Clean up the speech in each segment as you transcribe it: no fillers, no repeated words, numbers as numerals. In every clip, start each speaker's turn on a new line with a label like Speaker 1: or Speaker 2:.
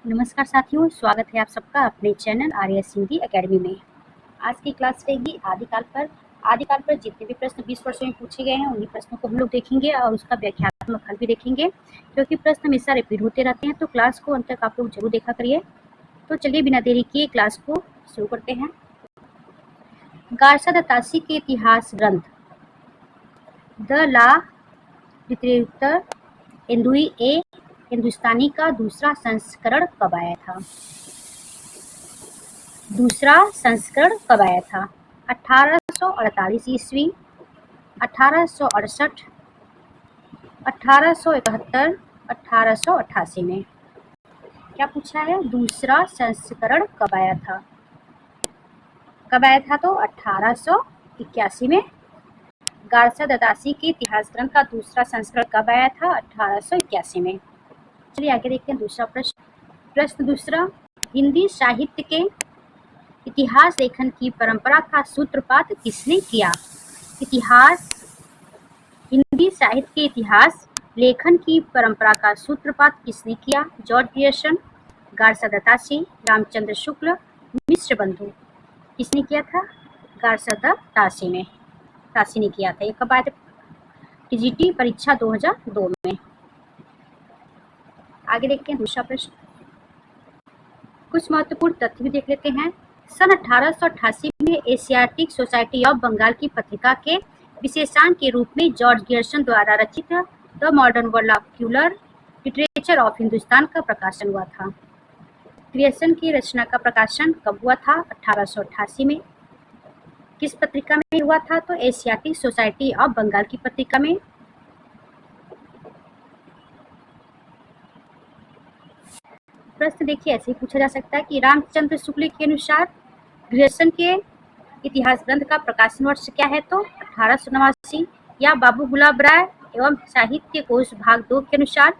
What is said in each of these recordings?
Speaker 1: नमस्कार साथियों, स्वागत है आप सबका अपने चैनल आर्यस हिंदी एकेडमी में। आज की क्लास रहेगी आदिकाल पर। आदिकाल पर जितने भी प्रश्न 20 वर्षों में पूछे गए हैं उन्हीं प्रश्नों को हम लोग देखेंगे और उसका व्याख्यात्मक हल भी देखेंगे, क्योंकि प्रश्न हमेशा रिपीट होते रहते हैं। तो क्लास को अंत तक आप लोग जरूर देखा करिए। तो चलिए बिना देरी किए क्लास को शुरू करते हैं। गारसा दत्तासी के इतिहास ग्रंथ द ला लिटरेचर हिंदुई ए हिंदुस्तानी का दूसरा संस्करण कब आया था? दूसरा संस्करण कब आया था? 1848 ईस्वी, 1868, 1871, 1888 में। क्या पूछा है? दूसरा संस्करण कब आया था? कब आया था? तो 1881 में। गारसा दत्तासी के इतिहास ग्रंथ का दूसरा संस्करण कब आया था? 1881 में। चलिए आगे देखते हैं दूसरा प्रश्न। प्रश्न दूसरा, हिंदी साहित्य के इतिहास लेखन की परंपरा का सूत्रपात किसने किया? हिंदी साहित्य के इतिहास लेखन की परंपरा का सूत्रपात किसने किया? जॉर्ज ग्रियर्सन, गारसा दत्तासी, रामचंद्र शुक्ल, मिश्र बंधु। किसने किया था? गारसा दत्तासी ने किया था। ये कब आया था? टीजीटी परीक्षा 2002 में। आगे देखते हैं दूसरा प्रश्न। कुछ महत्वपूर्ण तथ्य भी देख लेते हैं। सन 1888 में एशियाटिक सोसाइटी ऑफ बंगाल की पत्रिका के विशेषांक के रूप में जॉर्ज ग्रियर्सन द्वारा रचित the modern vernacular literature of Hindustan का प्रकाशन हुआ था। ग्रियर्सन की रचना का प्रकाशन कब हुआ था? 1888 में। किस पत्रिका में हुआ था? तो एशियाटिक सोसाइटी ऑफ बंगाल की पत्रिका में। प्रश्न देखिए ऐसे ही पूछा जा सकता है कि रामचंद्र शुक्ल के अनुसार ग्रियर्सन के इतिहास ग्रंथ का प्रकाशन वर्ष क्या है? तो 1889। या बाबू गुलाब राय एवं साहित्य कोश भाग 2 के अनुसार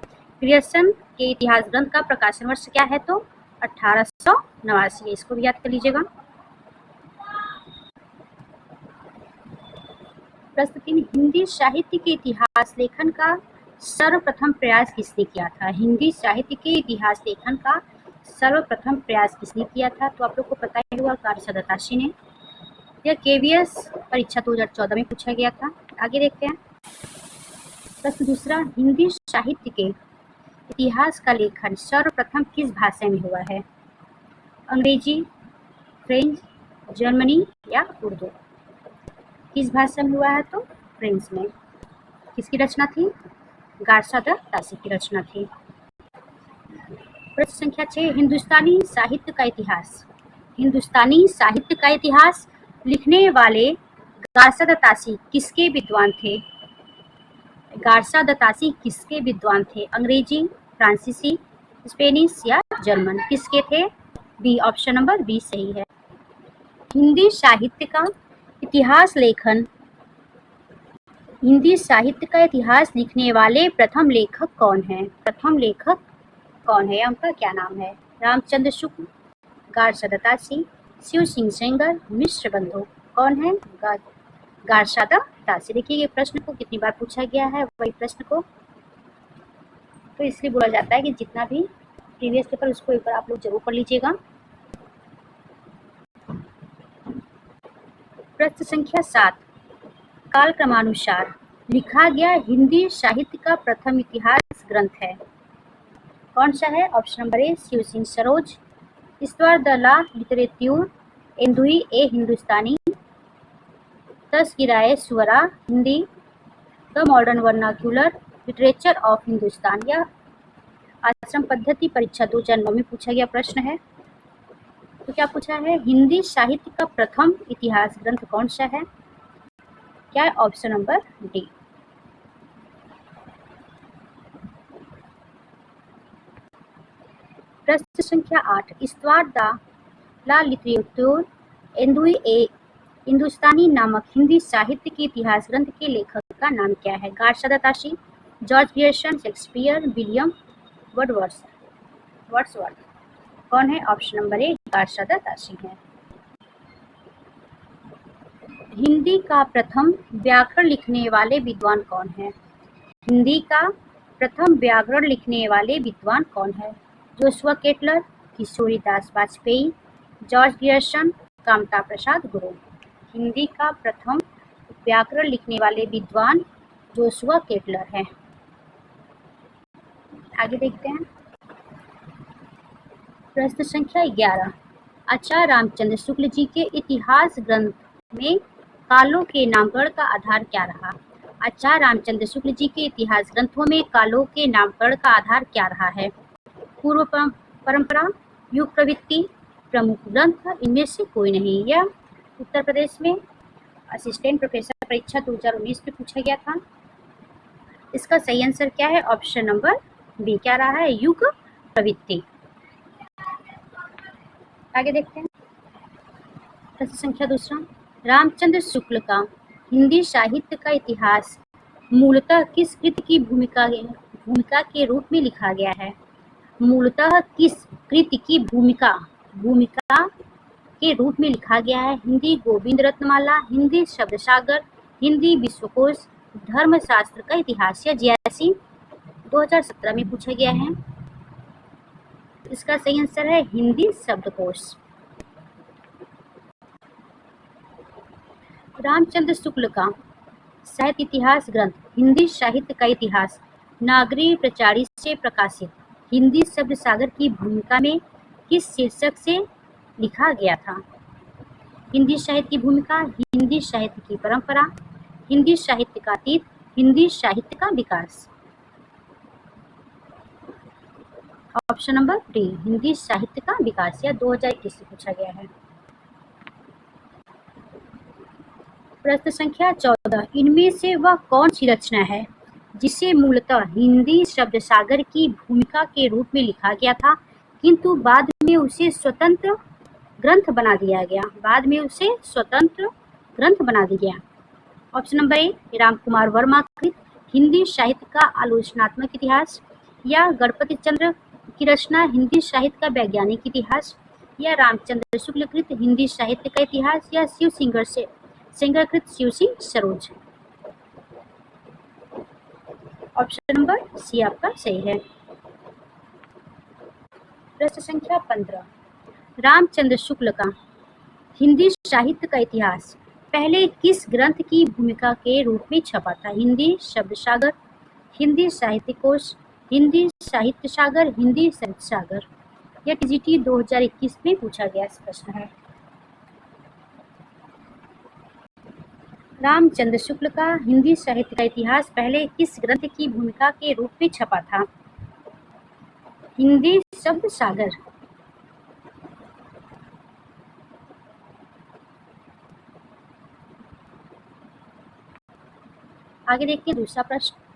Speaker 1: ग्रियर्सन के इतिहास ग्रंथ का प्रकाशन वर्ष क्या है? तो 1889। इसको भी याद कर लीजिएगा। प्रश्न 3, हिंदी साहित्य के इतिहास लेखन का सर्वप्रथम प्रयास किसने किया था? हिंदी साहित्य के इतिहास लेखन का सर्वप्रथम प्रयास किसने किया था? तो आप लोग को पता ही होगा, गारसा दत्तासी ने। यह केवीएस परीक्षा 2014 में पूछा गया था। आगे देखते हैं। प्रश्न दूसरा, हिंदी साहित्य के इतिहास का लेखन सर्वप्रथम किस भाषा में हुआ है? अंग्रेजी, फ्रेंच, जर्मनी या उर्दू? किस भाषा में हुआ है? तो फ्रेंच में। किसकी रचना थी? गारसा दत्तासी की रचना थी। प्रश्न संख्या 6, हिंदुस्तानी साहित्य का इतिहास। हिंदुस्तानी साहित्य का इतिहास लिखने वाले गारसा दत्तासी किसके विद्वान थे? गारसा दत्तासी किसके विद्वान थे? अंग्रेजी, फ्रांसीसी, स्पेनिश या जर्मन? किसके थे? बी, ऑप्शन नंबर बी सही है। हिंदी साहित्य का इतिहास लेखन हिंदी साहित्य का इतिहास लिखने वाले प्रथम लेखक कौन है? प्रथम लेखक कौन है? उनका क्या नाम है? रामचंद्र शुक्ल, गारसा दत्तासी, शिव सिंह सेंगर, मिश्र बंधु। कौन है? गारसा दत्तासी। देखिए ये प्रश्न को कितनी बार पूछा गया है, वही प्रश्न को तो इसलिए बोला जाता है कि जितना भी प्रीवियस पेपर उसको एक बार आप लोग जरूर पढ़ लीजिएगा। प्रश्न संख्या 7, कालक्रमानुसार लिखा गया हिंदी साहित्य का प्रथम इतिहास ग्रंथ है। कौन सा है? Option number A, Shiv Singh Saroj, ईश्वर द ला लिटरेच्योर हिंदुई ए हिंदुस्तानी, तस्किराए स्वरा हिंदी, the modern vernacular literature of Hindustan. या आश्रम पद्धति परीक्षा 2009 में पूछा गया प्रश्न है। तो क्या पूछा है? हिंदी साहित्य का प्रथम इतिहास ग्रंथ कौन सा है? क्या है? Option number D. प्रश्न संख्या 8, ईश्वर द ला लिटरेच्योर हिंदुई ए हिंदुस्तानी नामक हिंदी साहित्य के इतिहास ग्रंथ के लेखक का नाम क्या है? Garcin de Tassy, George Grierson, Shakespeare, William Wordsworth. कौन है? ऑप्शन नंबर ए, गारसा दत्तासी है। हिंदी का प्रथम व्याकरण लिखने वाले विद्वान कौन है? हिंदी का प्रथम व्याकरण लिखने वाले विद्वान कौन है? Joshua Ketelaar, Kishoridas Vajpeyi, George Grierson, Kamta Prasad Guru. Hindi का प्रथम व्याकरण लिखने वाले विद्वान जोशुआ केटलर हैं। आगे देखते हैं प्रश्न संख्या 11। आचार्य रामचंद्र शुक्ल जी के इतिहास ग्रंथ में कालों के नामकरण का आधार क्या रहा? आचार्य रामचंद्र शुक्ल जी के इतिहास ग्रंथों में कालों के नामकरण का आधार क्या रहा है? पूर्व परंपरा, युग प्रवृत्ति, प्रमुख ग्रंथ, इनमें से कोई नहीं। यह उत्तर प्रदेश में असिस्टेंट प्रोफेसर परीक्षा 2019 में पूछा गया था। इसका सही आंसर क्या है? ऑप्शन नंबर बी क्या रहा है? युग प्रवृत्ति। आगे देखते हैं प्रश्न संख्या 2। रामचंद्र शुक्ल का हिंदी साहित्य का इतिहास मूलतः किस कृति की भूमिका के रूप में लिखा गया है? मूलतः किस कृति की भूमिका के रूप में लिखा गया है? हिंदी गोविंद रत्नमाला, हिंदी शब्द सागर, हिंदी विश्वकोश, धर्मशास्त्र का इतिहास। या जियासी 2017 में पूछा गया है। इसका सही आंसर है हिंदी शब्दकोश। रामचंद्र शुक्ल का साहित्य इतिहास ग्रंथ हिंदी साहित्य का इतिहास नागरी प्रचारी से प्रकाशित हिंदी शब्द सागर की भूमिका में किस शीर्षक से लिखा गया था? हिंदी साहित्य की भूमिका, हिंदी साहित्य की परंपरा, हिंदी साहित्य का अतीत, हिंदी साहित्य का विकास। ऑप्शन नंबर डी हिंदी साहित्य का विकास। या 2021 से पूछा गया है। प्रश्न संख्या 14। इनमें से वह कौन सी रचना है जिसे मूलतः हिंदी शब्द सागर की भूमिका के रूप में लिखा गया था, किंतु बाद में उसे स्वतंत्र ग्रंथ बना दिया गया? ऑप्शन नंबर ए रामकुमार वर्मा कृत हिंदी साहित्य का आलोचनात्मक इतिहास, या गणपति चंद्र की रचना हिंदी साहित्य का वैज्ञानिक इतिहास, या रामचंद्र शुक्ल कृत हिंदी साहित्य का इतिहास, या शिव सिंगर कृत Shiv Singh Saroj. Option number C आपका सही है। प्रश्न संख्या 15। रामचंद्र शुक्ल का हिंदी साहित्य का इतिहास पहले किस ग्रंथ की भूमिका के रूप में छपा था? हिंदी शब्द सागर, हिंदी साहित्य कोश, हिंदी साहित्य सागर, हिंदी शब्द सागर। यह टीजीटी 2021 में पूछा गया प्रश्न है। रामचंद्र शुक्ल का हिंदी साहित्य का इतिहास पहले किस ग्रंथ की भूमिका के रूप में छपा था? हिंदी शब्द सागर। आगे देखिए दूसरा प्रश्न।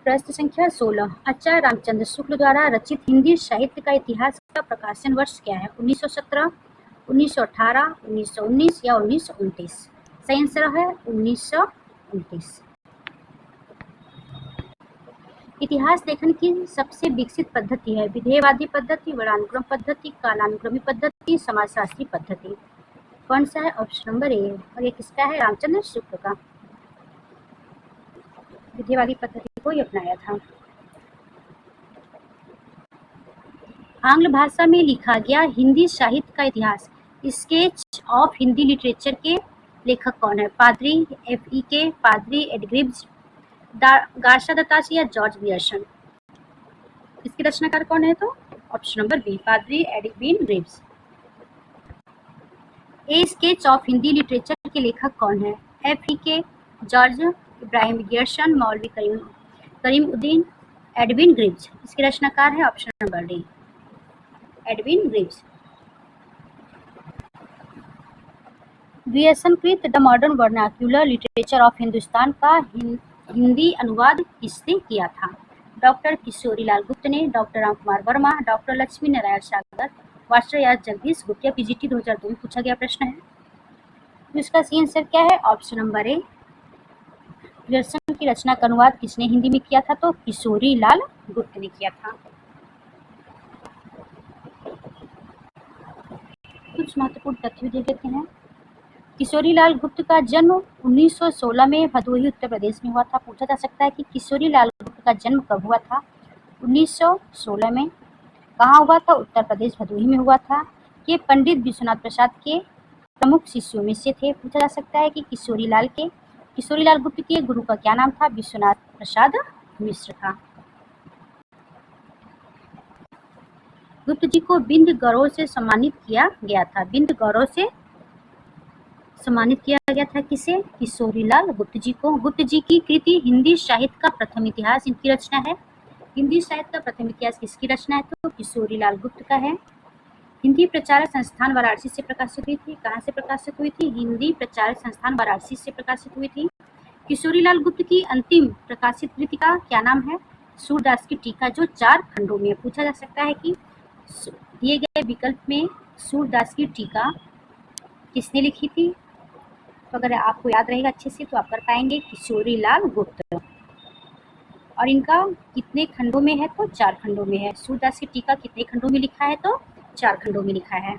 Speaker 1: प्रश्न संख्या 16। आचार्य रामचंद्र शुक्ल द्वारा रचित हिंदी साहित्य का इतिहास का प्रकाशन वर्ष क्या है? 1917, 1918, 1919 या 1929? सही आंसर है 1929। इतिहास लेखन की सबसे विकसित पद्धति है विधेयवादी पद्धति, वर्णानुक्रम पद्धति, कालानुक्रमी पद्धति, समाजशास्त्री पद्धति। कौन सा है? ऑप्शन नंबर ए। और ये किसका है? रामचंद्र शुक्ल का। विधेयवादी पद्धति को अपनाया था। आंग्ल भाषा में लिखा गया हिंदी साहित्य का इतिहास स्केच ऑफ हिंदी लिटरेचर के लेखक कौन है? पादरी F.E.K, पादरी एडग्रिव्स, गार्सा दत्तात्रेय या जॉर्ज ग्रियर्सन? इसके रचनाकार कौन है? तो ऑप्शन नंबर बी पादरी Edwin Greaves. A sketch of Hindi literature के लेखक कौन है? F.E.K, जॉर्ज इब्राहिम ग्रियर्सन, मौलवी करीमुद्दीन, एडविन ग्रिव्स। इसके रचनाकार है option number D Edwin Greaves. Grierson कृत the modern vernacular literature of Hindustan का हिंदी अनुवाद किसने किया था? डॉक्टर किशोरीलाल गुप्त ने, डॉक्टर रामकुमार वर्मा, डॉक्टर लक्ष्मी नारायण सागर, मास्टर या जगदीश गुप्त, या पीजीटी 2002 में पूछा गया प्रश्न है। तो इसका सही आंसर क्या है? ऑप्शन नंबर ए। प्रियदर्शन की रचना का अनुवाद किसने हिंदी में किया था? तो किशोरी लाल गुप्त ने किया था। कुछ महत्वपूर्ण तथ्य देख लेते हैं। किशोरी लाल गुप्त का जन्म 1916 में भदोही उत्तर प्रदेश में हुआ था। पूछा जा सकता है कि किशोरी लाल गुप्त का जन्म कब हुआ था? 1916 में। कहाँ हुआ था? उत्तर प्रदेश भदोही में हुआ था। ये पंडित विश्वनाथ प्रसाद के प्रमुख शिष्यों में से थे। पूछा जा सकता है कि किशोरी लाल गुप्त के गुरु का क्या नाम था? विश्वनाथ प्रसाद मिश्र था। गुप्त जी को बिंद गौरव से सम्मानित किया गया था। बिंद गौरव से सम्मानित किया गया था किसे? किशोरी लाल गुप्त जी को। गुप्त जी की कृति हिंदी साहित्य का प्रथम इतिहास इनकी रचना है। हिंदी साहित्य का प्रथम इतिहास किसकी रचना है? तो किशोरी लाल गुप्त का है। हिंदी प्रचारक संस्थान वाराणसी से प्रकाशित हुई थी। कहाँ से प्रकाशित हुई थी? हिंदी प्रचारक संस्थान वाराणसी से प्रकाशित हुई थी। किशोरी लाल गुप्त की अंतिम प्रकाशित कृति का क्या नाम है? सूरदास की टीका, जो 4 खंडों में। पूछा जा सकता है कि दिए गए विकल्प में सूरदास की टीका किसने लिखी थी? तो अगर आपको याद रहेगा अच्छे से तो आप कर पाएंगे, किशोरी लाल गुप्त। और इनका कितने खंडों में है? तो 4 खंडों में है। सूरदास की टीका कितने खंडों में लिखा है? तो 4 खंडों में लिखा है।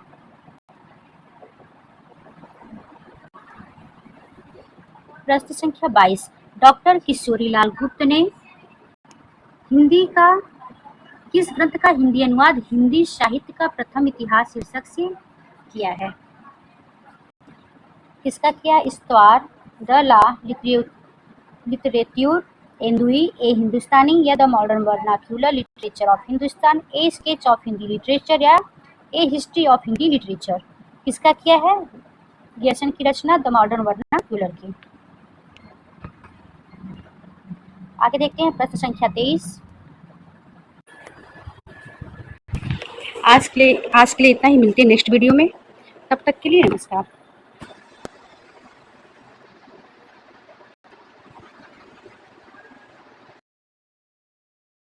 Speaker 1: प्रश्न संख्या 22। डॉक्टर किशोरी लाल गुप्त ने हिंदी का किस ग्रंथ का हिंदी अनुवाद हिंदी साहित्य का प्रथम इतिहास शीर्षक से किया है? किसका किया? स्तवार, द ला लिटरेच्योर एंडुई, ए हिंदुस्तानी, या the modern vernacular literature of Hindustan, A sketch of Hindi literature, या ए हिस्ट्री ऑफ हिंदी लिटरेचर। किसका किया है ग्रियर्सन की रचना? द मॉडर्न वर्नाक्यूलर की। आगे देखते हैं प्रश्न संख्या 23। आज के लिए इतना ही। मिलते हैं नेक्स्ट वीडियो में। तब तक के लिए नमस्कार।